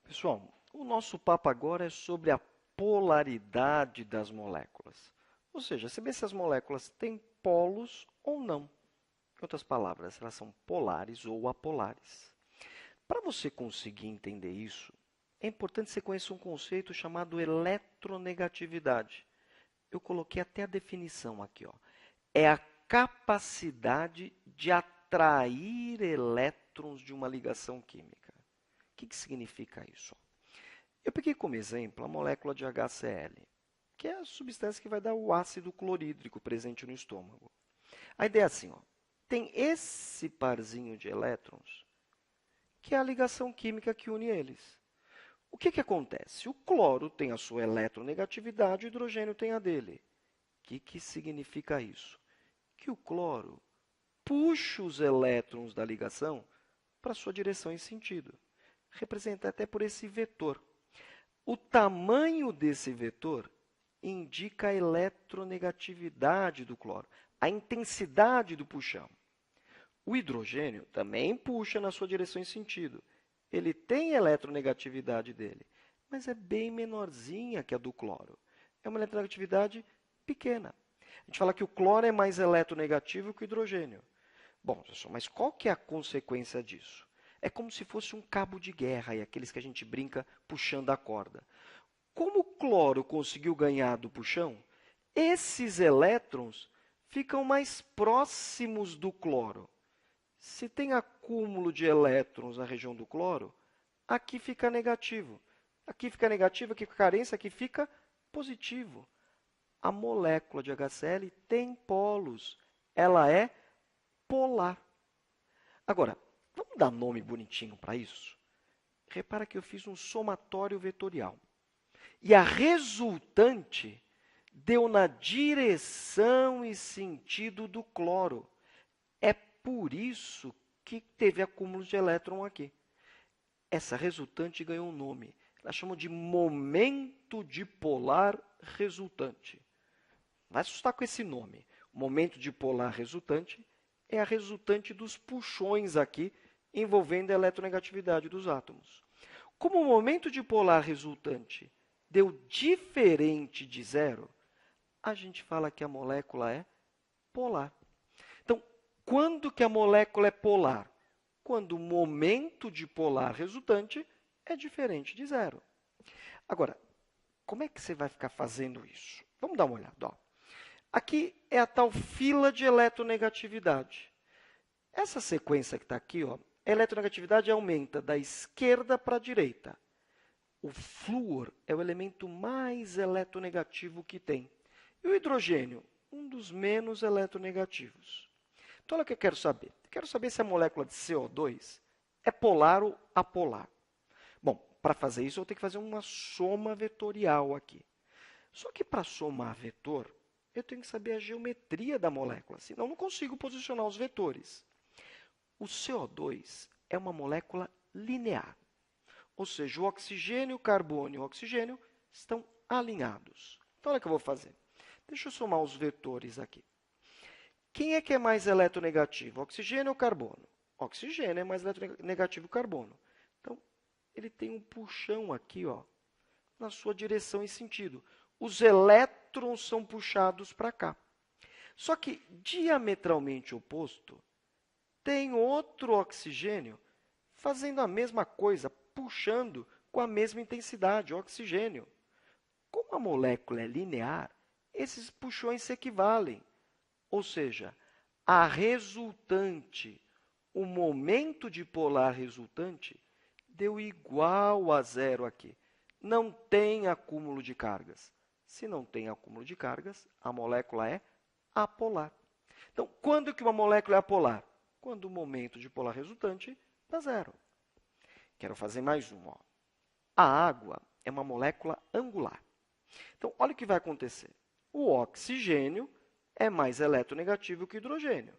Pessoal, o nosso papo agora é sobre a polaridade das moléculas. Ou seja, saber se as moléculas têm polos ou não. Em outras palavras, elas são polares ou apolares. Para você conseguir entender isso, é importante você conhecer um conceito chamado eletronegatividade. Eu coloquei até a definição aqui, ó. É a capacidade de atrair elétrons de uma ligação química. O que significa isso? Eu peguei como exemplo a molécula de HCl, que é a substância que vai dar o ácido clorídrico presente no estômago. A ideia é assim, ó, tem esse parzinho de elétrons, que é a ligação química que une eles. O que acontece? O cloro tem a sua eletronegatividade, o hidrogênio tem a dele. O que significa isso? Que o cloro puxa os elétrons da ligação para sua direção e sentido. Representa até por esse vetor. O tamanho desse vetor indica a eletronegatividade do cloro, a intensidade do puxão. O hidrogênio também puxa na sua direção e sentido. Ele tem a eletronegatividade dele, mas é bem menorzinha que a do cloro. É uma eletronegatividade pequena. A gente fala que o cloro é mais eletronegativo que o hidrogênio. Bom, pessoal, mas qual que é a consequência disso? É como se fosse um cabo de guerra, e aqueles que a gente brinca puxando a corda. Como o cloro conseguiu ganhar do puxão, esses elétrons ficam mais próximos do cloro. Se tem acúmulo de elétrons na região do cloro, aqui fica negativo. Aqui fica negativo, aqui fica carência, aqui fica positivo. A molécula de HCl tem polos. Ela é polar. Agora, vamos dar nome bonitinho para isso? Repara que eu fiz um somatório vetorial. E a resultante deu na direção e sentido do cloro. É por isso que teve acúmulo de elétron aqui. Essa resultante ganhou um nome. Ela chama de momento dipolar resultante. Vai assustar com esse nome. O momento dipolar resultante é a resultante dos puxões aqui envolvendo a eletronegatividade dos átomos. Como o momento dipolar resultante deu diferente de zero, a gente fala que a molécula é polar. Então, quando que a molécula é polar? Quando o momento dipolar resultante é diferente de zero. Agora, como é que você vai ficar fazendo isso? Vamos dar uma olhada. Ó. Aqui é a tal fila de eletronegatividade. Essa sequência que está aqui, ó, a eletronegatividade aumenta da esquerda para a direita. O flúor é o elemento mais eletronegativo que tem. E o hidrogênio, um dos menos eletronegativos. Então, olha o que eu quero saber. Eu quero saber se a molécula de CO2 é polar ou apolar. Bom, para fazer isso, eu vou ter que fazer uma soma vetorial aqui. Só que para somar vetor, eu tenho que saber a geometria da molécula, senão eu não consigo posicionar os vetores. O CO2 é uma molécula linear. Ou seja, o oxigênio, o carbono e o oxigênio estão alinhados. Então, olha o que eu vou fazer. Deixa eu somar os vetores aqui. Quem é que é mais eletronegativo, oxigênio ou carbono? Oxigênio é mais eletronegativo que carbono. Então, ele tem um puxão aqui, ó, na sua direção e sentido. Os elétrons são puxados para cá. Só que, diametralmente oposto, tem outro oxigênio fazendo a mesma coisa, puxando com a mesma intensidade, o oxigênio. Como a molécula é linear, esses puxões se equivalem. Ou seja, a resultante, o momento dipolar resultante, deu igual a zero aqui. Não tem acúmulo de cargas. Se não tem acúmulo de cargas, a molécula é apolar. Então, quando que uma molécula é apolar? Quando o momento dipolar resultante dá zero. Quero fazer mais um. Ó. A água é uma molécula angular. Então, olha o que vai acontecer. O oxigênio é mais eletronegativo que o hidrogênio.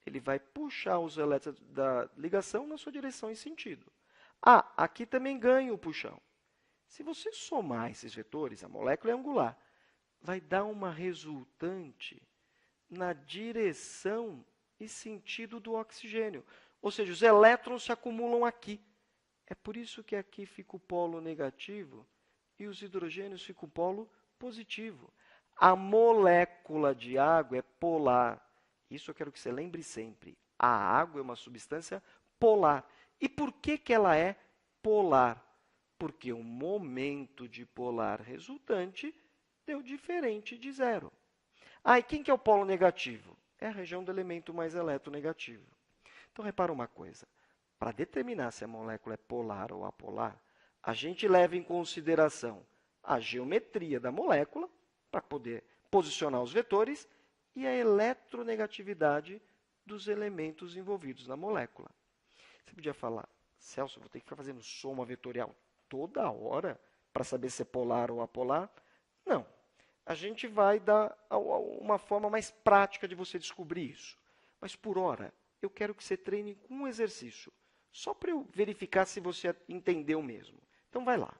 Ele vai puxar os elétrons da ligação na sua direção e sentido. Ah, aqui também ganha o puxão. Se você somar esses vetores, a molécula é angular, vai dar uma resultante na direção e sentido do oxigênio. Ou seja, os elétrons se acumulam aqui. É por isso que aqui fica o polo negativo e os hidrogênios ficam o polo positivo. A molécula de água é polar. Isso eu quero que você lembre sempre. A água é uma substância polar. E por que ela é polar? Porque o momento dipolar resultante deu diferente de zero. E quem que é o polo negativo? É a região do elemento mais eletronegativo. Então, repara uma coisa. Para determinar se a molécula é polar ou apolar, a gente leva em consideração a geometria da molécula, para poder posicionar os vetores, e a eletronegatividade dos elementos envolvidos na molécula. Você podia falar, Celso, vou ter que ficar fazendo soma vetorial toda hora para saber se é polar ou apolar? Não. A gente vai dar uma forma mais prática de você descobrir isso. Mas, por hora, eu quero que você treine com um exercício, só para eu verificar se você entendeu mesmo. Então, vai lá.